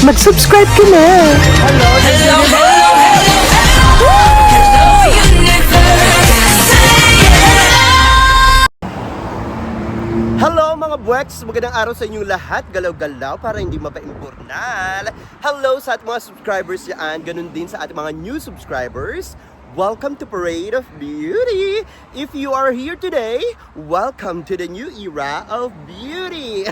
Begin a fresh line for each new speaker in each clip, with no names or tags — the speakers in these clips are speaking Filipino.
mag-subscribe ka na.
Hello, hello, hello, hello, universe.
Hello mga buweks! Magandang araw sa inyong lahat. Galaw-galaw para hindi mapaimburnal. Hello sa ating mga subscribers yan. Ganun din sa ating mga new subscribers. Welcome to Parade of Beauty! If you are here today, welcome to the new era of beauty!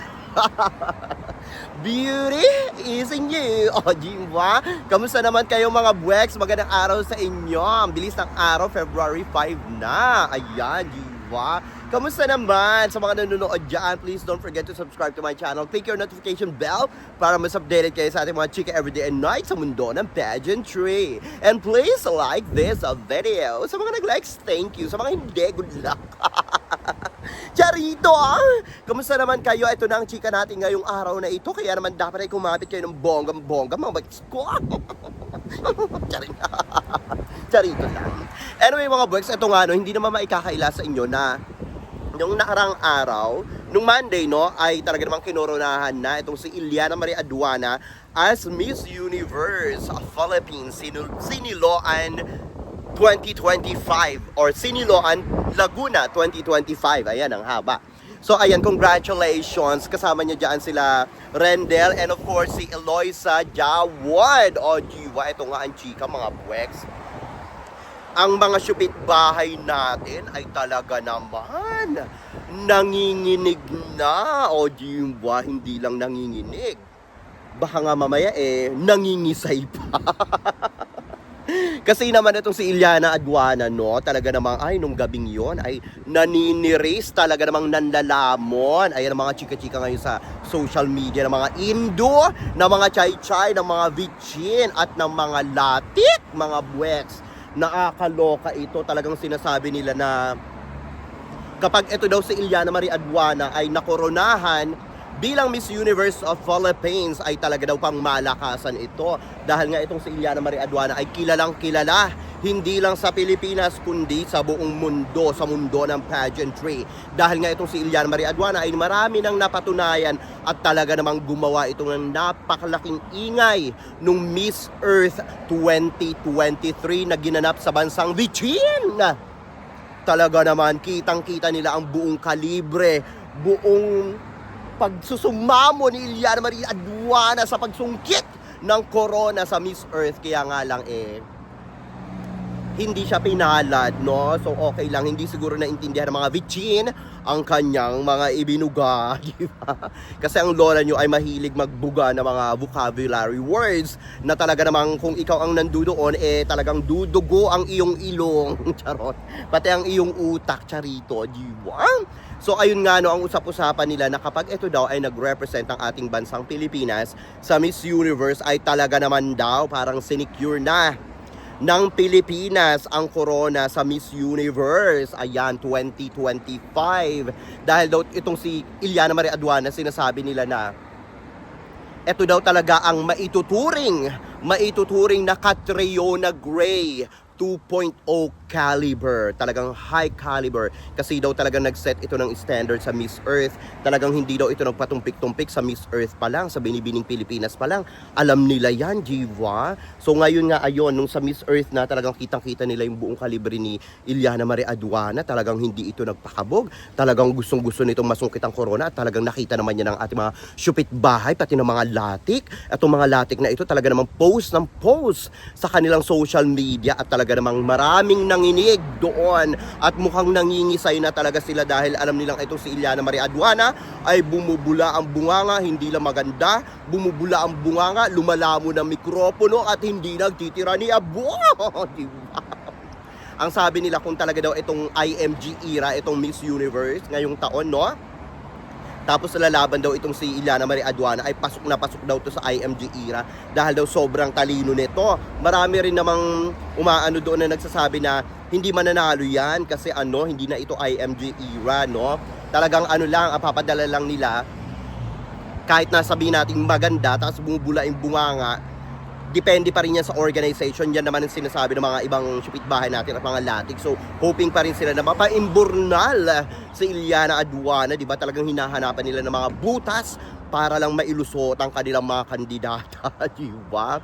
Beauty is in you! O, diba? Kamusta naman kayo mga buweks? Magandang araw sa inyo. Ang bilis ng araw, February 5 na. Ayan, diba? Kamusta naman sa mga nanonood dyan? Please don't forget to subscribe to my channel. Click your notification bell para mas updated kayo sa ating mga chika everyday and night sa mundo ng pageantry. And please like this video. Sa mga nag-likes, thank you. Sa mga hindi, good luck. Charito! Kamusta naman kayo? Ito na ang chika natin ngayong araw na ito. Kaya naman dapat ay kumapit kayo ng bonggang-bongga mga bagis ko. Charito lang. Anyway mga boys, ito nga no, hindi naman maikakaila sa inyo na nung nakarang araw, nung Monday no, ay talaga namang kinoronahan na itong si Iliana Marie Aduana as Miss Universe Philippines Siniloan 2025 or Siniloan Laguna 2025. Ayan ang haba. So ayan, congratulations. Kasama niya dyan sila Rendel and of course si Eloisa Jawad. O diwa, ito nga ang chika mga buweks. Ang mga syupit bahay natin ay talaga naman nanginginig na. O diba, hindi lang nanginginig. Baka nga mamaya nangingisay pa. Kasi naman itong si Iliana Aduana, no, talaga namang, ay, nung gabing yon ay naniniris, talaga namang nanlalamon. Ayan ang mga chika-chika ngayon sa social media ng mga Indo, ng mga chay-chay, ng mga vichin, at ng mga latik, mga buweks. Nakakaloka ito, talagang sinasabi nila na kapag ito daw si Iliana Marie Aduana ay nakoronahan bilang Miss Universe of Philippines ay talaga daw pang malakasan ito. Dahil nga itong si Iliana Marie Aduana ay kilalang kilala hindi lang sa Pilipinas kundi sa buong mundo, sa mundo ng pageantry. Dahil nga itong si Iliana Marie Aduana ay marami nang napatunayan at talaga namang gumawa ito ng napakalaking ingay nung Miss Earth 2023 na ginanap sa bansang Vichin. Talaga naman kitang-kita nila ang buong kalibre, buong pagsusumamo ni Iliana Marie Aduana sa pagsungkit ng corona sa Miss Earth. Kaya nga lang hindi siya pinalad, no? So okay lang, hindi siguro naintindihan ng mga vichin ang kanyang mga ibinuga, di ba? Kasi ang lola nyo ay mahilig magbuga ng mga vocabulary words na talaga namang kung ikaw ang nandudoon, talagang dudugo ang iyong ilong, charot, pati ang iyong utak, charito, di ba? So ayun nga no, ang usap-usapan nila na kapag ito daw ay nag-represent ang ating bansang Pilipinas sa Miss Universe ay talaga naman daw parang sinecure na ng Pilipinas ang corona sa Miss Universe. Ayan, 2025. Dahil daw itong si Iliana Marie Aduana, sinasabi nila na ito daw talaga ang maituturing na Catriona Gray 2.0 caliber, talagang high caliber, kasi daw talagang nag-set ito ng standard sa Miss Earth. Talagang hindi daw ito nagpatumpik-tumpik sa Miss Earth pa lang, sa binibining Pilipinas pa lang. Alam nila yan, diva. So ngayon nga ayon, nung sa Miss Earth na talagang kitang-kita nila yung buong kalibre ni Iliana Marie Aduana, talagang hindi ito nagpakabog. Talagang gustong-gusto nitong masungkit ang corona at talagang nakita naman niya ng ating mga syupit bahay, pati ng mga latik. Itong mga latik na ito talaga namang post ng post sa kanilang social media at talaga namang maraming nanginig doon at mukhang nangingisay na talaga sila dahil alam nilang itong si Iliana Marie Aduana ay bumubula ang bunganga, hindi lang maganda, bumubula ang bunganga, lumalamo ng mikropono at hindi nagtitira ni abo. Diba? Ang sabi nila kung talaga daw itong IMG era, itong Miss Universe ngayong taon, no? Tapos lalaban daw itong si Iliana Marie Aduana ay pasok na pasok daw to sa IMG era dahil daw sobrang talino nito. Marami rin namang umaano doon na nagsasabi na hindi mananalo yan kasi hindi na ito IMG era, no? Talagang lang, papadala lang nila kahit nasabihin natin maganda tapos bumubula yung bunganga. Depende pa rin yan sa organization. Yan naman ang sinasabi ng mga ibang syupitbahay natin at mga latik. So, hoping pa rin sila na mapaimburnal si Iliana Aduana. Diba talagang hinahanapan nila ng mga butas para lang mailusot ang kanilang mga kandidata, di ba?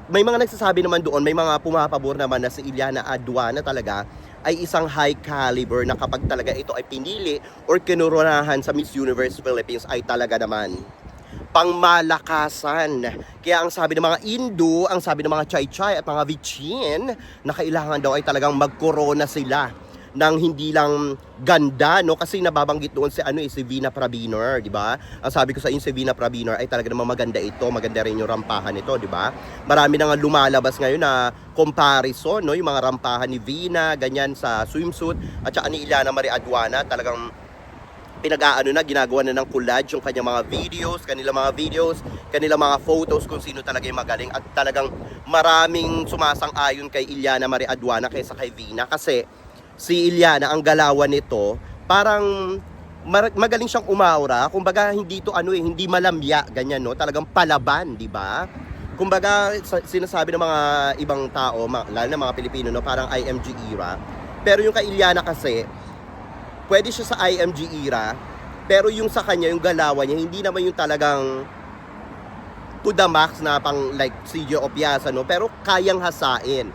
May mga nagsasabi naman doon, may mga pumapabor naman na si Iliana Aduana talaga ay isang high caliber na kapag talaga ito ay pinili or kinoronahan sa Miss Universe Philippines ay talaga naman pangmalakasan. Kaya ang sabi ng mga Indo, ang sabi ng mga Chay-Chay at mga Vichin na kailangan daw ay talagang magkorona sila ng hindi lang ganda, no? Kasi nababanggit doon si si Vina Praviner, di ba? Ang sabi ko sa inyo, si Vina Praviner ay talaga namang maganda ito, maganda rin yung rampahan nito, di ba? Marami na nga lumalabas ngayon na comparison, no? Yung mga rampahan ni Vina, ganyan sa swimsuit, at saka ni Iliana Marie Aduana, talagang pinag-aano na, ginagawa na ng collage yung kanyang mga videos, kanilang mga photos kung sino talaga yung magaling, at talagang maraming sumasang-ayon kay Iliana Marie Aduana kaysa kay Vina, kasi si Iliana, ang galawan nito, parang magaling siyang umaura. Kumbaga, hindi to hindi malamya, ganyan, no? Talagang palaban, di ba? Kumbaga, sinasabi ng mga ibang tao, lalo na mga Pilipino, no? Parang IMG era. Pero yung kay Iliana kasi, pwede siya sa IMG era, pero yung sa kanya, yung galawan niya, hindi naman yung talagang to the max na pang like CJ Opiasa, no? Pero kayang hasain.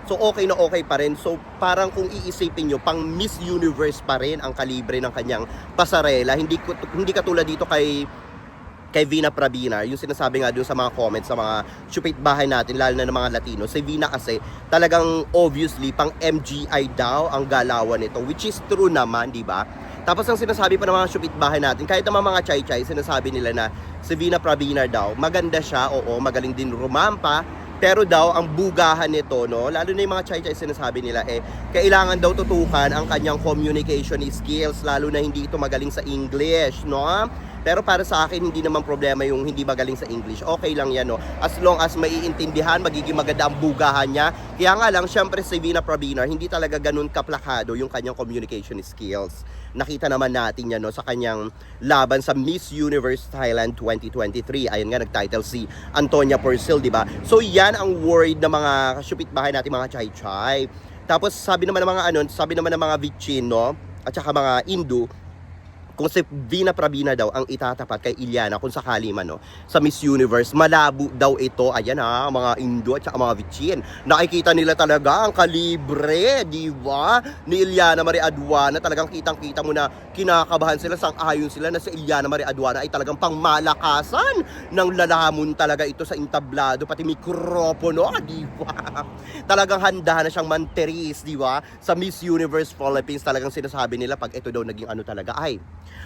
So okay na okay pa rin. So parang kung iisipin nyo, pang Miss Universe pa rin ang kalibre ng kanyang pasarela. Hindi katulad dito kay Vina Praviner, yung sinasabi nga doon sa mga comments sa mga chupit bahay natin, lalo na ng mga Latino. Si Vina kasi talagang obviously pang MGI daw ang galawan nito, which is true naman, di ba? Tapos ang sinasabi pa ng mga chupit bahay natin, kahit naman mga Chay-Chay, sinasabi nila na si Vina Praviner daw, maganda siya, oo, magaling din rumampa, pero daw, ang bugahan nito, no, lalo na yung mga Chay-Chay sinasabi nila, kailangan daw tutukan ang kanyang communication skills, lalo na hindi ito magaling sa English, no? Pero para sa akin, hindi naman problema yung hindi magaling sa English. Okay lang yan, no? As long as maiintindihan, magiging maganda ang bugahan niya. Kaya nga lang, syempre si Vina Praviner, hindi talaga ganun kaplakado yung kanyang communication skills. Nakita naman natin yan, no, sa kanyang laban sa Miss Universe Thailand 2023. Ayun nga, nag-title si Antonia Porcel, di ba? So yan ang worried na mga kasupit bahay natin, mga Chay-Chay. Tapos sabi naman ng mga Vichin, no, at saka mga Indo, kung si Vina Pravina daw ang itatapat kay Iliana kung sakali man, no, sa Miss Universe, malabo daw ito. Ayan mga Indo at saka mga Vichin. Nakikita nila talaga ang kalibre, di ba? Ni Iliana Marie Aduana. Talagang kitang-kita mo na kinakabahan sila, sang-ayon sila na si Iliana Marie Aduana ay talagang pangmalakasan ng lalamon talaga ito sa entablado, pati mikropono, di ba? Talagang handa na siyang manteris, di ba? Sa Miss Universe Philippines, talagang sinasabi nila pag ito daw naging talaga ay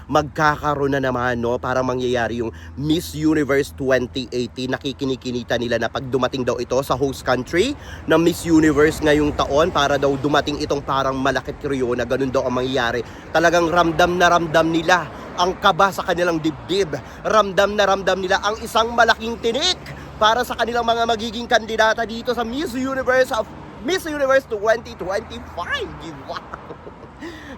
magkakaroon na naman, no, para mangyayari yung Miss Universe 2018. Nakikinikinita nila na pag dumating daw ito sa host country ng Miss Universe ngayong taon, para daw dumating itong parang malakit kriyo na ganun daw ang mangyayari. Talagang ramdam na ramdam nila ang kaba sa kanilang dibdib. Ramdam na ramdam nila ang isang malaking tinik para sa kanilang mga magiging kandidata dito sa Miss Universe 2025. Wow!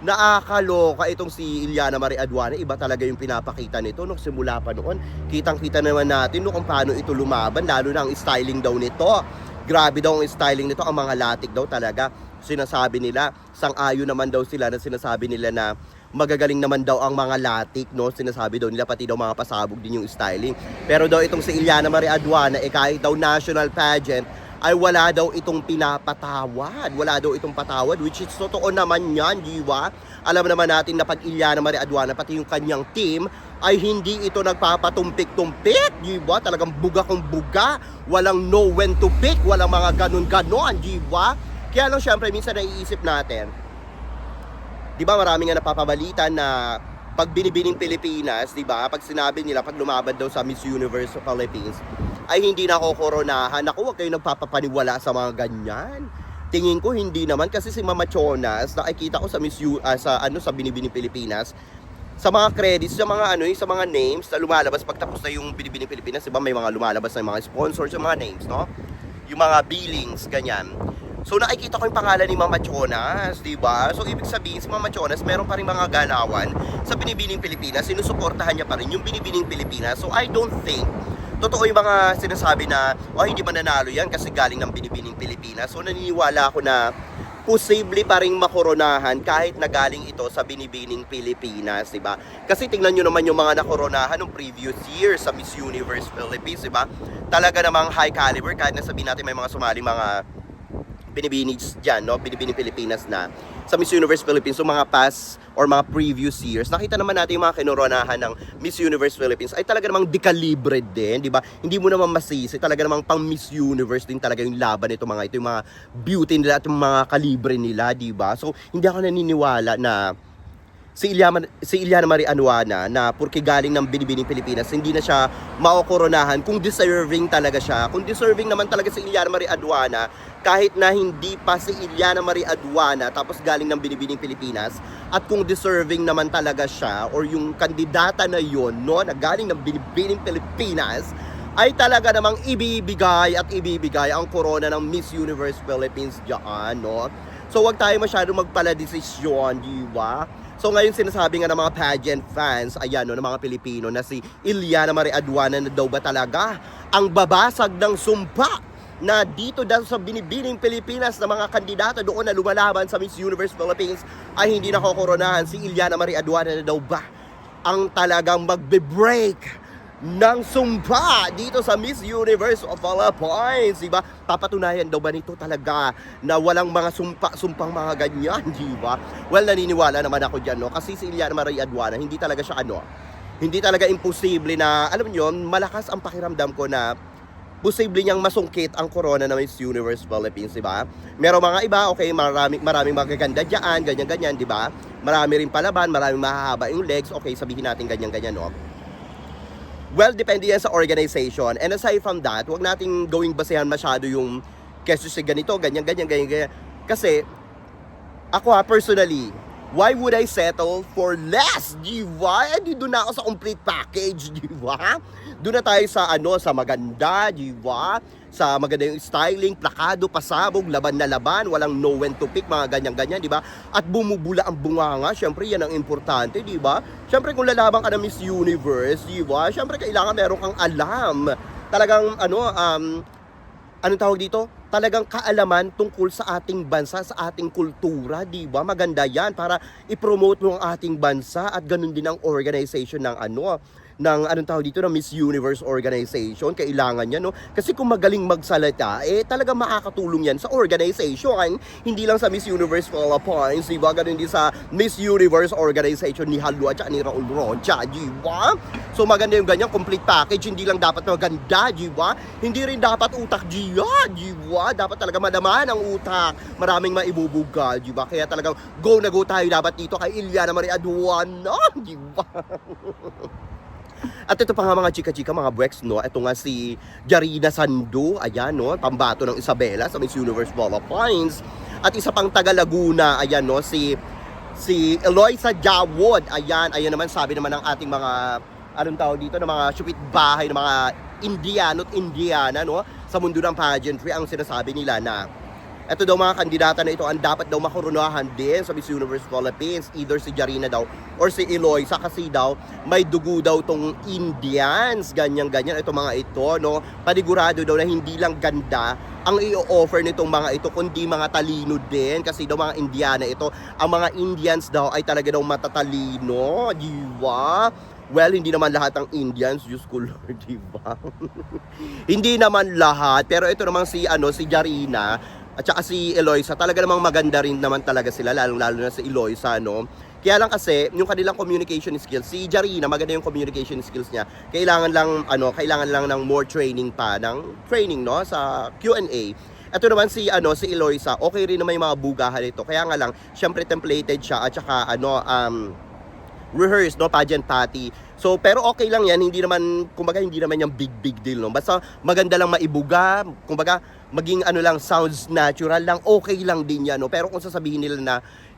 Nakakaloka itong si Iliana Marie Aduana. Iba talaga yung pinapakita nito nung simula pa noon. Kitang-kita naman natin kung paano ito lumaban, lalo na ang styling daw nito. Grabe daw ang styling nito. Ang mga latik daw talaga, sinasabi nila, sang-ayon naman daw sila na sinasabi nila na magagaling naman daw ang mga latik, no? Sinasabi daw nila, pati daw mga pasabog din yung styling. Pero daw itong si Iliana Marie Aduana, kahit daw national pageant, ay wala daw itong pinapatawad. Wala daw itong patawad, which is totoo naman yan, di ba? Alam naman natin na pag Iliana Marie Aduana, pati yung kanyang team, ay hindi ito nagpapatumpik-tumpik, di ba? Talagang buga kung buga, walang know when to pick, walang mga ganon-ganon, di ba? Kaya lang syempre, minsan naiisip natin, di ba, marami nga napapabalitan na pag binibining Pilipinas, di ba? Pag sinabi nila, pag lumabad daw sa Miss Universe Philippines, ay hindi na ako koronahan. Ako, huwag kayo nagpapapaniwala sa mga ganyan. Tingin ko hindi naman, kasi si Mama Chonas, nakikita ko sa sa binibining Pilipinas, sa mga credits, sa mga sa mga names na lumalabas pag tapos na yung binibining Pilipinas, diba, may mga lumalabas na mga sponsors, yung mga names, no? Yung mga billings, ganyan. So nakikita ko yung pangalan ni Mama Chonas, di ba? So ibig sabihin si Mama Chonas meron pa rin mga galawan sa binibining Pilipinas, sinusuportahan niya pa rin yung binibining Pilipinas. So I don't think totoo yung mga sinasabi na hindi mananalo yan kasi galing ng binibining Pilipinas. So naniniwala ako na posible pa rin makoronahan kahit nagaling ito sa binibining Pilipinas, di ba? Kasi tingnan nyo naman yung mga nakoronahan ng previous year sa Miss Universe Philippines, di ba? Talaga namang high caliber, kahit na sabihin natin may mga sumali mga binibining dyan, no? Binibining Pilipinas na sa Miss Universe Philippines, so mga past or mga previous years, nakita naman natin yung mga kinoronahan ng Miss Universe Philippines ay talaga namang dekalibre din, di ba? Hindi mo naman masisi, talaga namang pang Miss Universe din talaga yung laban nito mga ito, yung mga beauty nila at yung mga kalibre nila, di ba? So, hindi ako naniniwala na si Iliana Marie Aduana na purke galing ng binibining Pilipinas, hindi na siya makokoronahan kung deserving talaga siya. Kung deserving naman talaga si Iliana Marie Aduana, kahit na hindi pa si Iliana Marie Aduana tapos galing ng binibining Pilipinas, at kung deserving naman talaga siya or yung kandidata na yon, no, na galing ng binibining Pilipinas, ay talaga namang ibibigay ang corona ng Miss Universe Philippines diyan, no? So wag tayo masyadong magpala-desisyon, di ba? So ngayon sinasabi nga ng mga pageant fans, ayan, no, ng mga Pilipino, na si Iliana Marie Aduana na daw ba talaga ang babasag ng sumpa na dito daw sa binibining Pilipinas na mga kandidato doon na lumalaban sa Miss Universe Philippines ay hindi nakokoronahan. Si Iliana Marie Aduana na daw ba ang talagang magbe-break ng sumpa dito sa Miss Universe of Philippines, diba? Papatunayan daw ba nito talaga na walang mga sumpang mga ganyan, diba? Well, naniniwala naman ako dyan, no? Kasi si Iliana Marie Aduana, hindi talaga siya hindi talaga imposible na, alam niyo, malakas ang pakiramdam ko na posible niyang masungkit ang corona ng Miss Universe Philippines, diba? Meron mga iba, okay, maraming magaganda dyan, ganyan-ganyan, diba? Marami rin palaban, maraming mahahaba yung legs, okay, sabihin natin ganyan-ganyan, no? Well, depende yan sa organization. And aside from that, wag nating gawing basehan masyado yung keso si ganito, ganyan. Kasi, ako personally, why would I settle for less? Diba? Doon na ako sa complete package, diba? Doon na tayo sa sa maganda, diba? Sa maganda yung styling, plakado, pasabog, laban na laban, walang no when to pick, mga ganyan-ganyan, di ba? At bumubula ang bunganga, syempre yan ang importante, di ba? Syempre kung lalaban ka ng Miss Universe, di ba? Syempre kailangan meron kang alam. Talagang anong tawag dito? Talagang kaalaman tungkol sa ating bansa, sa ating kultura, di ba? Maganda yan para i-promote mo ang ating bansa at ganun din ang organization ng anong tawag dito, ng Miss Universe organization. Kailangan yan, no? Kasi kung magaling magsalita, talaga makakatulong yan sa organization. Hindi lang sa Miss Universe Philippines, diba? Ganun din sa Miss Universe organization ni Halua at ni Raul Rocha, diba? So maganda yung ganyan, complete package. Hindi lang dapat maganda, diba? Hindi rin dapat utak diba? Dapat talaga madaman ang utak. Maraming maibubuga, diba? Kaya talagang go na go tayo dapat dito kay Iliana Marie Aduana, diba? At ito pa nga mga chika-chika, mga Bwex, no? Ito nga si Jarina Sando, ayan, no? Pambato ng Isabela sa Miss Universe Philippines. At isa pang taga Laguna, ayan, no? Si Eloisa Jawod, ayan naman, sabi naman ng ating mga, anong tawag dito, ng mga supit bahay, ng mga Indiano at Indiana, no? Sa mundo ng pageantry, ang sinasabi nila na ito daw mga kandidata na ito ang dapat daw makoronahan din sa Miss Universe Philippines, either si Jarina daw or si Eloisa, kasi daw may dugo daw tong Indians, ganyan-ganyan. Ito mga ito, no? Panigurado daw na hindi lang ganda ang i-offer nitong mga ito, kundi mga talino din, kasi daw mga Indiana ito. Ang mga Indians daw ay talaga daw matatalino, di ba? Well, hindi naman lahat ng Indians, Diyos ko Lord, di ba? Hindi naman lahat, pero ito namang si Jarina at saka si Eloisa, talaga namang maganda rin naman talaga sila, lalo na si Eloisa, no? Kaya lang kasi, yung kanilang communication skills, si Jarina, maganda yung communication skills niya. Kailangan lang ng more training pa, no, sa Q&A. Ito naman si Eloisa, okay rin naman yung mga bugahan nito. Kaya nga lang, syempre templated siya at saka rehearsed, no, pageant patty. So, pero okay lang yan, hindi naman yung big deal, no. Basta maganda lang maibuga, kumbaga maging lang, sounds natural lang, okay lang din yan, no. Pero kung sasabihin nila na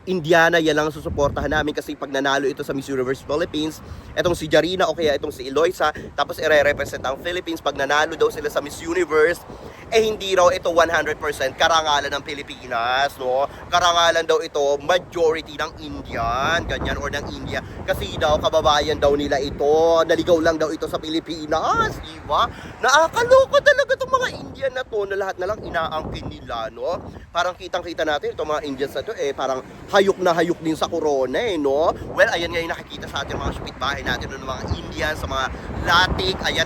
Indiana, yan lang susuportahan namin kasi pag nanalo ito sa Miss Universe Philippines, etong si Jarina o kaya itong si Eloisa, tapos i-represent ang Philippines, pag nanalo daw sila sa Miss Universe, hindi raw ito 100% karangalan ng Pilipinas, no? Karangalan daw ito majority ng Indian, ganyan, or ng India, kasi daw kababayan daw nila ito, naligaw lang daw ito sa Pilipinas, diba? Nakakaloko talaga itong mga Indian na to, totoo na lahat na lang inaangkin nila, no? Parang kitang-kita natin itong mga Indians na to, parang hayok na hayok din sa corona, no? Well, ayan nga yung nakikita sa ating mga kapitbahay natin, no, ng mga Indians, sa mga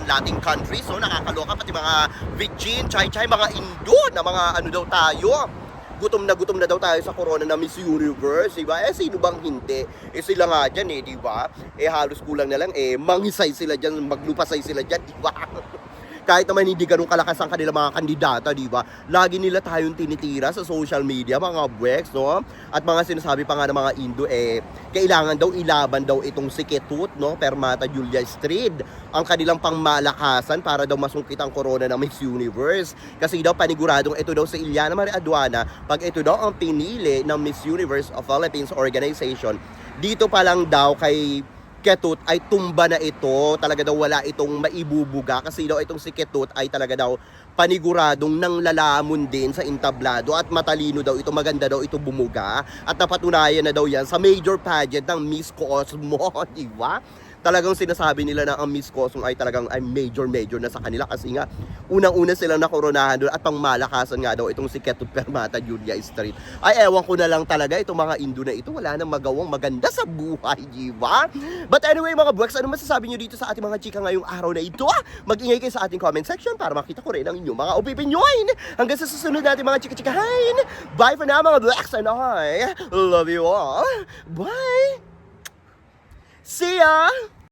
Latin countries, no? Nakakaloka, pati mga Virgin, Chay-Chay, mga Indo, na mga ano daw tayo. Gutom na daw tayo sa corona na Miss Universe, di ba? Sino bang hindi? Sila nga dyan, di ba? Halos kulang na lang, mangisay sila dyan, maglupasay sila dyan, di ba? Kahit naman hindi ganun kalakas ang kanilang mga kandidata, di ba? Lagi nila tayong tinitira sa social media, mga bwex, no? At mga sinasabi pa nga ng mga Indo, kailangan daw ilaban daw itong si Ketut, no? Permata Julia Street, ang kanilang pangmalakasan para daw masungkit ang corona ng Miss Universe. Kasi daw paniguradong ito daw si Iliana Marie Aduana, pag ito daw ang pinili ng Miss Universe of Philippines Organization, dito pa lang daw kay Ketut ay tumba na ito, talaga daw wala itong maibubuga kasi daw itong si Ketut ay talaga daw paniguradong nang lalamon din sa entablado at matalino daw ito, maganda daw ito bumuga at napatunayan na daw yan sa major pageant ng Miss Cosmo, di ba? Talagang sinasabi nila na ang Miss Cosmo ay talagang ay major na sa kanila kasi nga unang-una silang nakoronahan doon at pangmalakasan nga daw itong si Ketut Permata Julia Street. Ay ewan ko na lang talaga itong mga Indo na ito, wala nang magawang maganda sa buhay, di ba? But anyway mga buwaks, ano masasabi nyo dito sa ating mga chika ngayong araw na ito? Mag-ingay kayo sa ating comment section para makita ko rin ang inyong mga opinyon. Hanggang sa susunod natin mga chika-chikahin. Bye for now mga buwaks and I love you all. Bye! See ya!